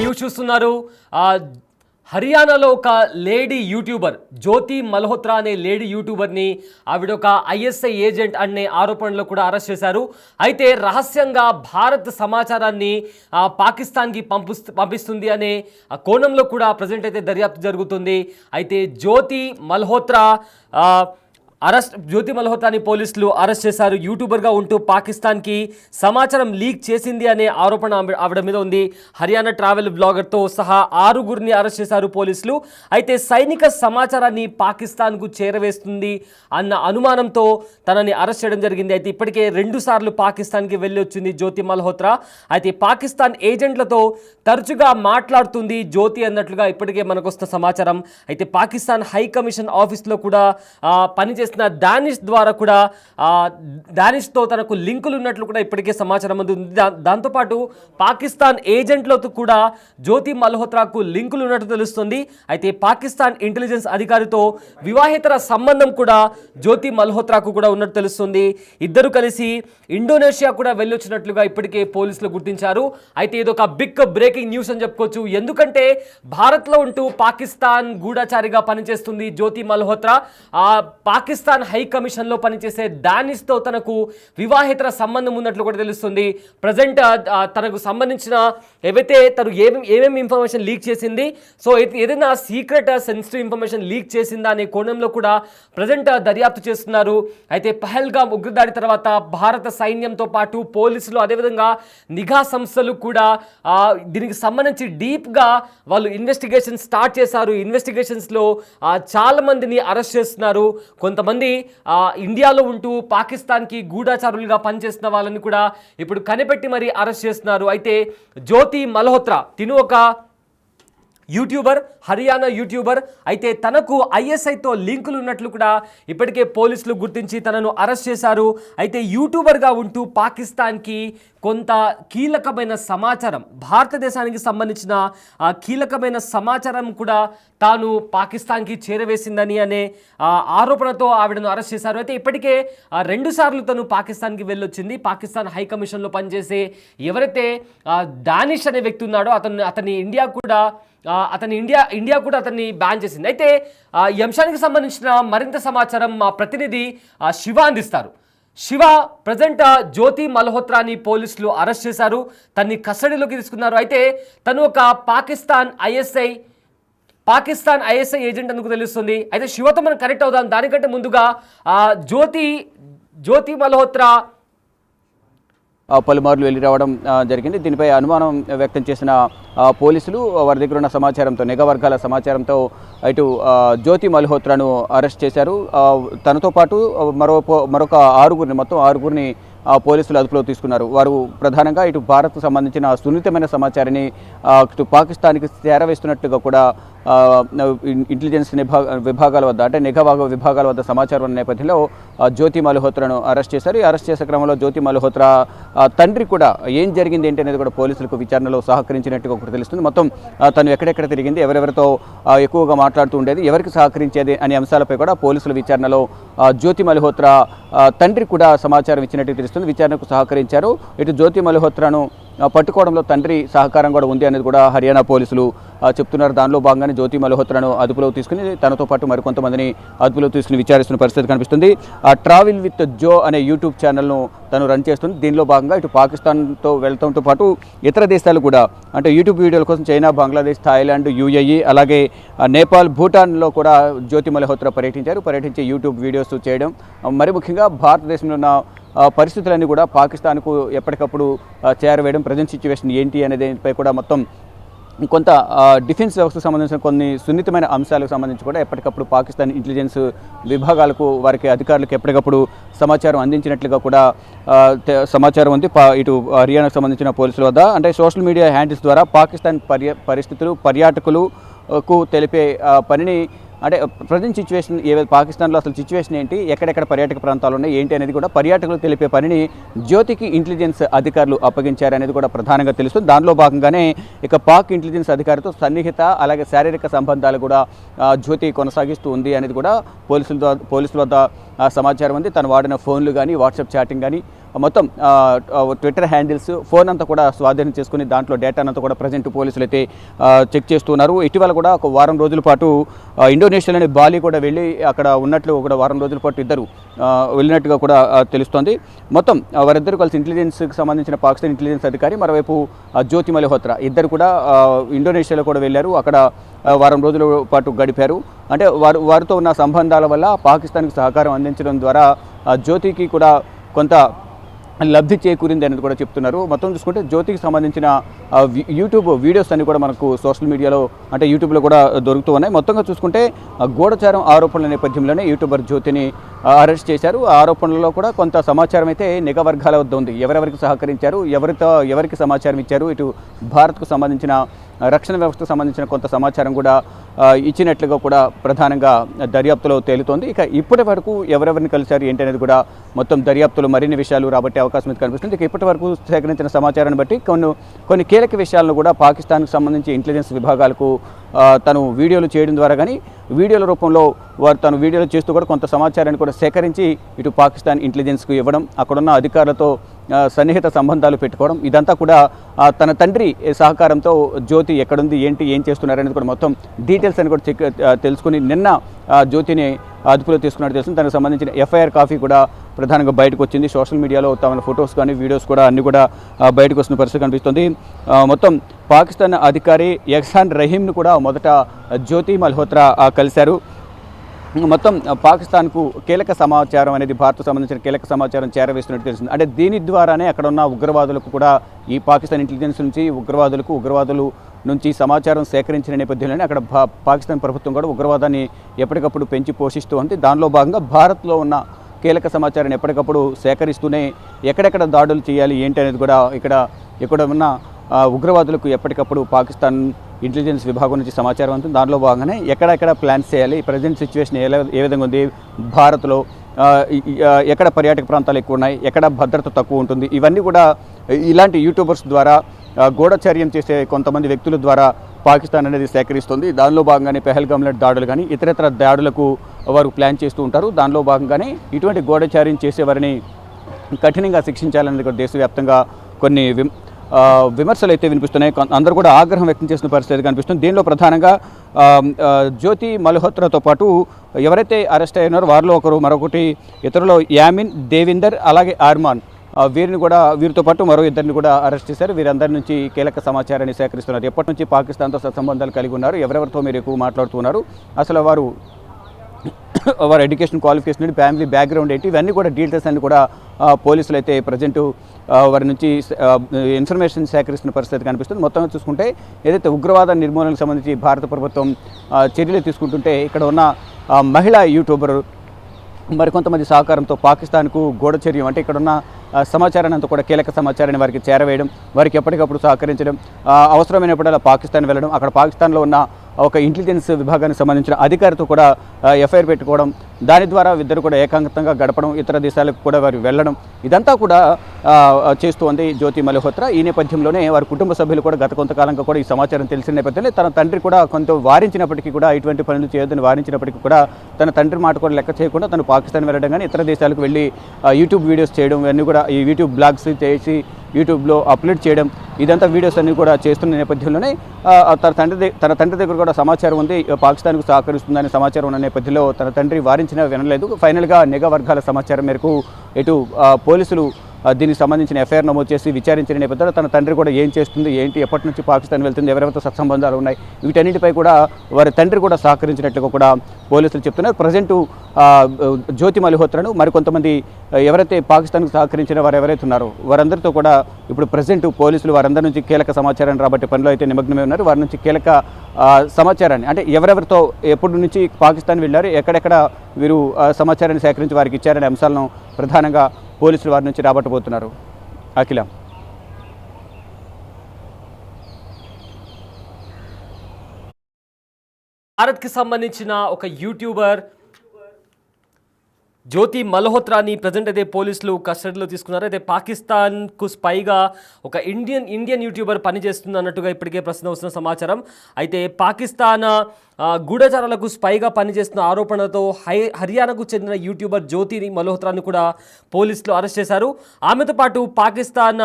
News చూస్తున్నారు. హర్యానాలో ఒక లేడీ యూట్యూబర్ జ్యోతి మల్హోత్రా అనే లేడీ యూట్యూబర్ని ఆవిడ ఒక ఐఎస్ఐ ఏజెంట్ అనే ఆరోపణలో కూడా అరెస్ట్ చేశారు. అయితే రహస్యంగా భారత్ సమాచారాన్ని పాకిస్తాన్కి పంపిస్తుంది అనే కోణంలో కూడా ప్రజెంట్ అయితే దర్యాప్తు జరుగుతుంది. అయితే జ్యోతి మల్హోత్రాని పోలీసులు అరెస్ట్ చేశారు. యూట్యూబర్గా ఉంటూ పాకిస్తాన్కి సమాచారం లీక్ చేసింది అనే ఆరోపణ ఆవిడ మీద ఉంది. హర్యానా ట్రావెల్ బ్లాగర్తో సహా 6గురిని అరెస్ట్ చేశారు పోలీసులు. అయితే సైనిక సమాచారాన్ని పాకిస్తాన్కు చేరవేస్తుంది అన్న అనుమానంతో తనని అరెస్ట్ చేయడం జరిగింది. అయితే ఇప్పటికే 2 సార్లు పాకిస్తాన్కి వెళ్ళి వచ్చింది జ్యోతి మల్హోత్రా. అయితే పాకిస్తాన్ ఏజెంట్లతో తరచుగా మాట్లాడుతుంది జ్యోతి అన్నట్లుగా ఇప్పటికే మనకు వస్తున్న సమాచారం. అయితే పాకిస్తాన్ హై కమిషన్ ఆఫీస్లో కూడా పనిచేస్తున్న డానిష్ ద్వారా కూడా డానిష్తో తనకు లింకులు ఉన్నట్లు కూడా ఇప్పటికే సమాచారం ఉంది. దాంతోపాటు పాకిస్తాన్ ఏజెంట్లతో కూడా జ్యోతి మల్హోత్రాకు లింకులు ఉన్నట్టు తెలుస్తుంది. అయితే పాకిస్తాన్ ఇంటెలిజెన్స్ అధికారితో వివాహేతర సంబంధం కూడా జ్యోతి మల్హోత్రాకు కూడా ఉన్నట్టు తెలుస్తుంది. ఇద్దరు కలిసి ఇండోనేషియా కూడా వెళ్ళొచ్చినట్లుగా ఇప్పటికే పోలీసులు గుర్తించారు. అయితే ఇది ఒక బిగ్ బ్రేకింగ్ న్యూస్ అని చెప్పుకోవచ్చు. ఎందుకంటే భారత్లో ఉంటూ పాకిస్తాన్ గూఢచారిగా పనిచేస్తుంది జ్యోతి మల్హోత్రా. పాకిస్తాన్ హై కమిషన్లో పనిచేసే డానిష్తో తనకు వివాహేతర సంబంధం ఉన్నట్లు కూడా తెలుస్తుంది. ప్రజెంట్ తనకు సంబంధించిన తను ఏమేమి ఇన్ఫర్మేషన్ లీక్ చేసింది, సో ఏదైనా సీక్రెట్ సెన్సిటివ్ ఇన్ఫర్మేషన్ లీక్ చేసిందా అనే కోణంలో కూడా ప్రజెంట్ దర్యాప్తు చేస్తున్నారు. అయితే పహల్గామ్ ఉగ్రదాడి తర్వాత భారత సైన్యంతో పాటు పోలీసులు అదేవిధంగా నిఘా సంస్థలు కూడా దీనికి సంబంధించి డీప్గా వాళ్ళు ఇన్వెస్టిగేషన్ స్టార్ట్ చేశారు. ఇన్వెస్టిగేషన్స్లో చాలా మందిని అరెస్ట్ చేస్తున్నారు. కొంతమంది ఇండియాలో ఉంటూ పాకిస్తాన్కి గూఢచారులుగా పనిచేస్తున్న వాళ్ళని కూడా ఇప్పుడు కనిపెట్టి మరీ అరెస్ట్ చేస్తున్నారు. అయితే జ్యోతి మల్హోత్రా తిను ఒక యూట్యూబర్, హర్యానా యూట్యూబర్. అయితే తనకు ఐఎస్ఐతో లింకులు ఉన్నట్లు కూడా ఇప్పటికే పోలీసులు గుర్తించి తనను అరెస్ట్ చేశారు. అయితే యూట్యూబర్గా ఉంటూ పాకిస్తాన్కి కొంత కీలకమైన సమాచారం, భారతదేశానికి సంబంధించిన కీలకమైన సమాచారం కూడా తాను పాకిస్తాన్కి చేరవేసిందని అనే ఆరోపణతో ఆవిడను అరెస్ట్ చేశారు. అయితే ఇప్పటికే 2 సార్లు తను పాకిస్తాన్కి వెళ్ళొచ్చింది. పాకిస్తాన్ హై కమిషన్లో పనిచేసే ఎవరైతే డానిష్ అనే వ్యక్తి ఉన్నాడో అతన్ని ఇండియా కూడా అతన్ని బ్యాన్ చేసింది. అయితే ఈ అంశానికి సంబంధించిన మరింత సమాచారం మా ప్రతినిధి శివ అందిస్తారు. శివ, ప్రజెంట్ జ్యోతి మల్హోత్రాని పోలీసులు అరెస్ట్ చేశారు, తన్ని కస్టడీలోకి తీసుకున్నారు. అయితే తను ఒక పాకిస్తాన్ ఐఎస్ఐ ఏజెంట్ అందుకు తెలుస్తుంది. అయితే శివతో మనం కనెక్ట్ అవుదాం. దానికంటే ముందుగా జ్యోతి మల్హోత్రా పలుమార్లు వెళ్ళి రావడం జరిగింది. దీనిపై అనుమానం వ్యక్తం చేసిన పోలీసులు వారి దగ్గర ఉన్న సమాచారంతో, నిఘా వర్గాల సమాచారంతో ఇటు జ్యోతి మల్హోత్రాను అరెస్ట్ చేశారు. తనతో పాటు మరొక 6గురిని, మొత్తం 6గురిని పోలీసులు అదుపులో తీసుకున్నారు. వారు ప్రధానంగా ఇటు భారత్కు సంబంధించిన సున్నితమైన సమాచారాన్ని ఇటు పాకిస్తాన్కి చేరవేస్తున్నట్టుగా కూడా ఇంటెలిజెన్స్ విభాగాల వద్ద, అంటే నిఘా విభాగాల వద్ద సమాచారం ఉన్న నేపథ్యంలో జ్యోతి మల్హోత్రాను అరెస్ట్ చేశారు. ఈ అరెస్ట్ చేసే క్రమంలో జ్యోతి మల్హోత్రా తండ్రి కూడా ఏం జరిగింది ఏంటి అనేది కూడా పోలీసులకు విచారణలో సహకరించినట్టుగా ఒకటి తెలుస్తుంది. మొత్తం తను ఎక్కడెక్కడ తిరిగింది, ఎవరెవరితో ఎక్కువగా మాట్లాడుతూ ఉండేది, ఎవరికి సహకరించేది అనే అంశాలపై కూడా పోలీసుల విచారణలో జ్యోతి మల్హోత్రా తండ్రి కూడా సమాచారం ఇచ్చినట్టు తెలుస్తుంది. విచారణకు సహకరించారు. ఇటు జ్యోతి మల్హోత్రాను పట్టుకోవడంలో తండ్రి సహకారం కూడా ఉంది అనేది కూడా హర్యానా పోలీసులు చెప్తున్నారు. దానిలో భాగంగానే జ్యోతి మల్హోత్రాను అదుపులో తీసుకుని తనతో పాటు మరికొంతమందిని అదుపులో తీసుకుని విచారిస్తున్న పరిస్థితి కనిపిస్తుంది. ట్రావెల్ విత్ జో అనే యూట్యూబ్ ఛానల్ను తను రన్ చేస్తుంది. దీనిలో భాగంగా ఇటు పాకిస్తాన్తో వెళ్లడంతో పాటు ఇతర దేశాలు కూడా, అంటే యూట్యూబ్ వీడియోల కోసం చైనా, బంగ్లాదేశ్, థాయిలాండ్, యుఏఈ, అలాగే నేపాల్, భూటాన్లో కూడా జ్యోతి మల్హోత్రా పర్యటించి యూట్యూబ్ వీడియోస్ చేయడం, మరి ముఖ్యంగా భారతదేశంలో ఉన్న పరిస్థితులన్నీ కూడా పాకిస్తాన్కు ఎప్పటికప్పుడు చేరవేయడం, ప్రజెంట్ సిచ్యువేషన్ ఏంటి అనే దానిపై కూడా మొత్తం కొంత డిఫెన్స్ వ్యవస్థకు సంబంధించిన కొన్ని సున్నితమైన అంశాలకు సంబంధించి కూడా ఎప్పటికప్పుడు పాకిస్తాన్ ఇంటెలిజెన్స్ విభాగాలకు, వారికి అధికారులకు ఎప్పటికప్పుడు సమాచారం అందించినట్లుగా కూడా సమాచారం ఉంది. ఇటు హర్యానాకు సంబంధించిన పోలీసుల వద్ద, అంటే సోషల్ మీడియా హ్యాండిల్స్ ద్వారా పాకిస్తాన్ పరిస్థితులు, పర్యాటకులకు తెలిపే పనిని, అంటే ప్రజెంట్ సిచ్యువేషన్ పాకిస్తాన్లో అసలు సిచ్యువేషన్ ఏంటి, ఎక్కడెక్కడ పర్యాటక ప్రాంతాలు ఉన్నాయి ఏంటి అనేది కూడా పర్యాటకులు తెలిపే పనిని జ్యోతికి ఇంటెలిజెన్స్ అధికారులు అప్పగించారనేది కూడా ప్రధానంగా తెలుస్తుంది. దానిలో భాగంగానే ఇక పాక్ ఇంటెలిజెన్స్ అధికారితో సన్నిహిత, అలాగే శారీరక సంబంధాలు కూడా జ్యోతి కొనసాగిస్తూ ఉంది అనేది కూడా పోలీసుల వద్ద సమాచారం ఉంది. తను వాడిన ఫోన్లు కానీ, వాట్సాప్ చాటింగ్ కానీ, మొత్తం ట్విట్టర్ హ్యాండిల్స్, ఫోన్ అంతా కూడా స్వాధీనం చేసుకుని దాంట్లో డేటానంతా కూడా ప్రజెంట్ పోలీసులు అయితే చెక్ చేస్తున్నారు. ఇటీవల కూడా ఒక వారం రోజుల పాటు ఇండోనేషియాలోని బాలి కూడా వెళ్ళి అక్కడ ఉన్నట్లు ఒక వారం రోజుల పాటు ఇద్దరు వెళ్ళినట్టుగా కూడా తెలుస్తోంది. మొత్తం వారిద్దరు కలిసి ఇంటెలిజెన్స్కి సంబంధించిన పాకిస్తాన్ ఇంటెలిజెన్స్ అధికారి, మరోవైపు జ్యోతి మల్హోత్రా ఇద్దరు కూడా ఇండోనేషియాలో కూడా వెళ్ళారు. అక్కడ వారం రోజుల పాటు గడిపారు. అంటే వారితో ఉన్న సంబంధాల వల్ల పాకిస్తాన్కి సహకారం అందించడం ద్వారా జ్యోతికి కూడా కొంత లబ్ధి చేకూరింది అనేది కూడా చెప్తున్నారు. మొత్తం చూసుకుంటే జ్యోతికి సంబంధించిన యూట్యూబ్ వీడియోస్ అన్ని కూడా మనకు సోషల్ మీడియాలో అంటే యూట్యూబ్లో కూడా దొరుకుతూ ఉన్నాయి. మొత్తంగా చూసుకుంటే గూఢచారం ఆరోపణల నేపథ్యంలోనే యూట్యూబర్ జ్యోతిని అరెస్ట్ చేశారు. ఆ ఆరోపణలలో కూడా కొంత సమాచారం అయితే నిఘా వర్గాల వద్ద ఉంది. ఎవరెవరికి సహకరించారు, ఎవరికి సమాచారం ఇచ్చారు, ఇటు భారత్కు సంబంధించిన రక్షణ వ్యవస్థకు సంబంధించిన కొంత సమాచారం కూడా ఇచ్చినట్లుగా కూడా ప్రధానంగా దర్యాప్తులో తేలుతోంది. ఇక ఇప్పటి వరకు ఎవరెవరిని కలిశారు ఏంటి అనేది కూడా మొత్తం దర్యాప్తులో మరిన్ని విషయాలు రాబట్టే అవకాశం అయితే కనిపిస్తుంది. ఇక ఇప్పటి వరకు సేకరించిన సమాచారాన్ని బట్టి కొన్ని కీలక విషయాలను కూడా పాకిస్తాన్కి సంబంధించి ఇంటెలిజెన్స్ విభాగాలకు తను వీడియోలు చేయడం ద్వారా కానీ వీడియోల రూపంలో తను వీడియోలు చేస్తూ కూడా కొంత సమాచారాన్ని కూడా సేకరించి ఇటు పాకిస్తాన్ ఇంటెలిజెన్స్కు ఇవ్వడం, అక్కడున్న అధికారులతో సన్నిహిత సంబంధాలు పెట్టుకోవడం, ఇదంతా కూడా తన తండ్రి సహకారంతో జ్యోతి ఎక్కడుంది, ఏం చేస్తున్నారనేది కూడా మొత్తం డీటెయిల్స్ అని కూడా తెలుసుకుని నిన్న జ్యోతిని అదుపులో తీసుకున్నట్టు తెలుస్తుంది. దానికి సంబంధించిన ఎఫ్ఐఆర్ కాపీ కూడా ప్రధానంగా బయటకు వచ్చింది. సోషల్ మీడియాలో తమ ఫొటోస్ కానీ వీడియోస్ కూడా అన్నీ కూడా బయటకు వస్తున్న పరిస్థితి కనిపిస్తుంది. మొత్తం పాకిస్తాన్ అధికారి ఎహ్సాన్ రహీంను కూడా మొదట జ్యోతి మల్హోత్రా కలిశారు. మొత్తం పాకిస్తాన్కు కీలక సమాచారం అనేది భారత్కు సంబంధించిన కీలక సమాచారం చేరవేస్తున్నట్టు తెలిసింది. అంటే దీని ద్వారానే అక్కడ ఉన్న ఉగ్రవాదులకు కూడా ఈ పాకిస్తాన్ ఇంటెలిజెన్స్ నుంచి ఉగ్రవాదులు నుంచి సమాచారం సేకరించిన నేపథ్యంలోనే అక్కడ పాకిస్తాన్ ప్రభుత్వం కూడా ఉగ్రవాదాన్ని ఎప్పటికప్పుడు పెంచి పోషిస్తూ ఉంది. దానిలో భాగంగా భారత్లో ఉన్న కీలక సమాచారాన్ని ఎప్పటికప్పుడు సేకరిస్తూనే ఎక్కడెక్కడ దాడులు చేయాలి ఏంటి అనేది కూడా ఇక్కడ ఉన్న ఉగ్రవాదులకు ఎప్పటికప్పుడు పాకిస్తాన్ ఇంటెలిజెన్స్ విభాగం నుంచి సమాచారం ఉంటుంది. దానిలో భాగంగానే ఎక్కడెక్కడ ప్లాన్స్ చేయాలి, ప్రజెంట్ సిచ్యువేషన్ ఏ విధంగా ఉంది, భారత్లో ఎక్కడ పర్యాటక ప్రాంతాలు ఎక్కువ ఉన్నాయి, ఎక్కడ భద్రత తక్కువ ఉంటుంది, ఇవన్నీ కూడా ఇలాంటి యూట్యూబర్స్ ద్వారా గూఢచర్యం చేసే కొంతమంది వ్యక్తుల ద్వారా పాకిస్తాన్ అనేది సేకరిస్తుంది. దానిలో భాగంగానే పెహల్గామ్లో దాడులు కానీ ఇతరత్ర దాడులకు వారు ప్లాన్ చేస్తూ ఉంటారు. దానిలో భాగంగానే ఇటువంటి గూఢచర్యం చేసేవారిని కఠినంగా శిక్షించాలనేది కూడా దేశవ్యాప్తంగా కొన్ని విమర్శలు అయితే వినిపిస్తున్నాయి. అందరూ కూడా ఆగ్రహం వ్యక్తం చేసిన పరిస్థితి కనిపిస్తుంది. దీనిలో ప్రధానంగా జ్యోతి మల్హోత్రాతో పాటు ఎవరైతే అరెస్ట్ అయినారో వారిలో మరొకటి ఇతరులో యామిన్, దేవిందర్, అలాగే ఆర్మాన్, వీరితో పాటు మరో ఇద్దరిని కూడా అరెస్ట్ చేశారు. వీరందరి నుంచి కీలక సమాచారాన్ని సేకరిస్తున్నారు. ఎప్పటి నుంచి పాకిస్తాన్తో సత్సంబంధాలు కలిగి ఉన్నారు, ఎవరెవరితో మీరు ఎక్కువ మాట్లాడుతున్నారు, అసలు వారి ఎడ్యుకేషన్ క్వాలిఫికేషన్, ఫ్యామిలీ బ్యాక్గ్రౌండ్ ఏంటి, ఇవన్నీ కూడా డీటెయిల్స్ అన్ని కూడా పోలీసులు అయితే ప్రజెంట్ వారి నుంచి ఇన్ఫర్మేషన్ సేకరిస్తున్న పరిస్థితి కనిపిస్తుంది. మొత్తంగా చూసుకుంటే ఏదైతే ఉగ్రవాద నిర్మూలనకు సంబంధించి భారత ప్రభుత్వం చర్యలు తీసుకుంటుంటే ఇక్కడ ఉన్న మహిళా యూట్యూబర్ మరికొంతమంది సహకారంతో పాకిస్తాన్కు గూఢచర్యం అంటే ఇక్కడున్న సమాచారాన్ని అంతా కూడా కీలక సమాచారాన్ని వారికి చేరవేయడం, వారికి ఎప్పటికప్పుడు సహకరించడం, అవసరమైనప్పుడల్లా పాకిస్తాన్ వెళ్ళడం, అక్కడ పాకిస్తాన్లో ఉన్న ఒక ఇంటెలిజెన్స్ విభాగానికి సంబంధించిన అధికారితో కూడా ఎఫ్ఐఆర్ పెట్టుకోవడం, దాని ద్వారా ఇద్దరు కూడా ఏకాంతంగా గడపడం, ఇతర దేశాలకు కూడా వారు వెళ్ళడం, ఇదంతా కూడా చేస్తోంది జ్యోతి మల్హోత్రా. ఈ నేపథ్యంలోనే వారి కుటుంబ సభ్యులు కూడా గత కొంతకాలంగా కూడా ఈ సమాచారం తెలిసిన నేపథ్యంలో తన తండ్రి కూడా కొంత వారించినప్పటికీ కూడా ఇటువంటి పనులు చేయొద్దని వారించినప్పటికీ కూడా తన తండ్రి మాట కూడా లెక్క చేయకుండా తను పాకిస్తాన్ వెళ్ళడం కానీ ఇతర దేశాలకు వెళ్ళి యూట్యూబ్ వీడియోస్ చేయడం, ఇవన్నీ కూడా ఈ యూట్యూబ్ బ్లాగ్స్ చేసి యూట్యూబ్లో అప్లోడ్ చేయడం, ఇదంతా వీడియోస్ అన్ని కూడా చేస్తున్న నేపథ్యంలోనే తన తండ్రి దగ్గర కూడా సమాచారం ఉంది, పాకిస్తాన్కు సహకరిస్తుందనే సమాచారం ఉన్న నేపథ్యంలో తన తండ్రి వారించినా వినలేదు. ఫైనల్గా నిఘా వర్గాల సమాచారం మేరకు ఇటు పోలీసులు దీనికి సంబంధించిన ఎఫ్ఐఆర్ నమోదు చేసి విచారించిన నేపథ్యంలో తన తండ్రి కూడా ఏం చేస్తుంది, ఎప్పటి నుంచి పాకిస్తాన్ వెళ్తుంది, ఎవరెవరితో సత్సంబంధాలు ఉన్నాయి, వీటన్నిటిపై కూడా వారి తండ్రి కూడా సహకరించినట్లుగా కూడా పోలీసులు చెప్తున్నారు. ప్రజెంట్ జ్యోతి మల్హోత్రాను మరికొంతమంది ఎవరైతే పాకిస్తాన్కు సహకరించిన వారు ఎవరైతే ఉన్నారో వారందరితో కూడా ఇప్పుడు ప్రజెంట్ పోలీసులు వారందరి నుంచి కీలక సమాచారాన్ని రాబట్టే పనిలో అయితే నిమగ్నమై ఉన్నారు. వారి నుంచి కీలక సమాచారాన్ని అంటే ఎవరెవరితో ఎప్పటి నుంచి పాకిస్తాన్ వెళ్ళారు, ఎక్కడెక్కడ వీరు సమాచారాన్ని సేకరించి వారికి ఇచ్చారనే అంశాలను ప్రధానంగా పోలీసులు వారి నుంచి రాబట్టబోతున్నారు. అఖిల, భారత్కి సంబంధించిన ఒక యూట్యూబర్ జ్యోతి మల్హోత్రాని ప్రజెంట్ అయితే పోలీసులు కస్టడీలో తీసుకున్నారు. అయితే పాకిస్తాన్కు స్పైగా ఒక ఇండియన్ యూట్యూబర్ పనిచేస్తుంది అన్నట్టుగా ఇప్పటికే ప్రస్తుతం వస్తున్న సమాచారం. అయితే పాకిస్తాన్ గూఢచారాలకు స్పైగా పనిచేస్తున్న ఆరోపణలతో హర్యానాకు చెందిన యూట్యూబర్ జ్యోతి మల్హోత్రాను కూడా పోలీసులు అరెస్ట్ చేశారు. ఆమెతో పాటు పాకిస్తాన్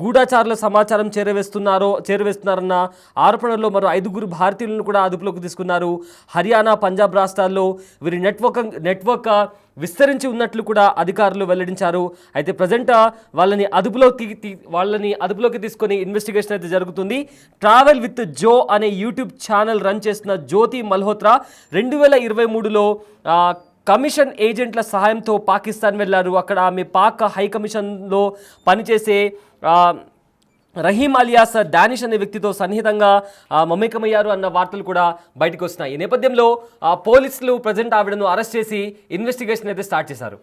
గూఢచారుల సమాచారం చేరవేస్తున్నారన్న ఆరోపణల్లో మరో 5 భారతీయులను కూడా అదుపులోకి తీసుకున్నారు. హర్యానా, పంజాబ్ రాష్ట్రాల్లో వీరి నెట్వర్క్ విస్తరించి ఉన్నట్లు కూడా అధికారులు వెల్లడించారు. అయితే ప్రజెంట్ వాళ్ళని అదుపులోకి తీసుకొని ఇన్వెస్టిగేషన్ అయితే జరుగుతుంది. ట్రావెల్ విత్ జో అనే యూట్యూబ్ ఛానల్ రన్ చేస్తున్న జ్యోతి మల్హోత్రా 2023లో కమిషన్ ఏజెంట్ల సహాయంతో పాకిస్తాన్ వెళ్లారు. అక్కడ ఆమె పాక్ హై కమిషన్లో పనిచేసే రహీం అలియాస్ డానిష్ అనే వ్యక్తితో సన్నిహితంగా మమేకమయ్యారు అన్న వార్తలు కూడా బయటకు వస్తున్నాయి. ఈ నేపథ్యంలో పోలీసులు ప్రజెంట్ ఆవిడను అరెస్ట్ చేసి ఇన్వెస్టిగేషన్ అయితే స్టార్ట్ చేశారు.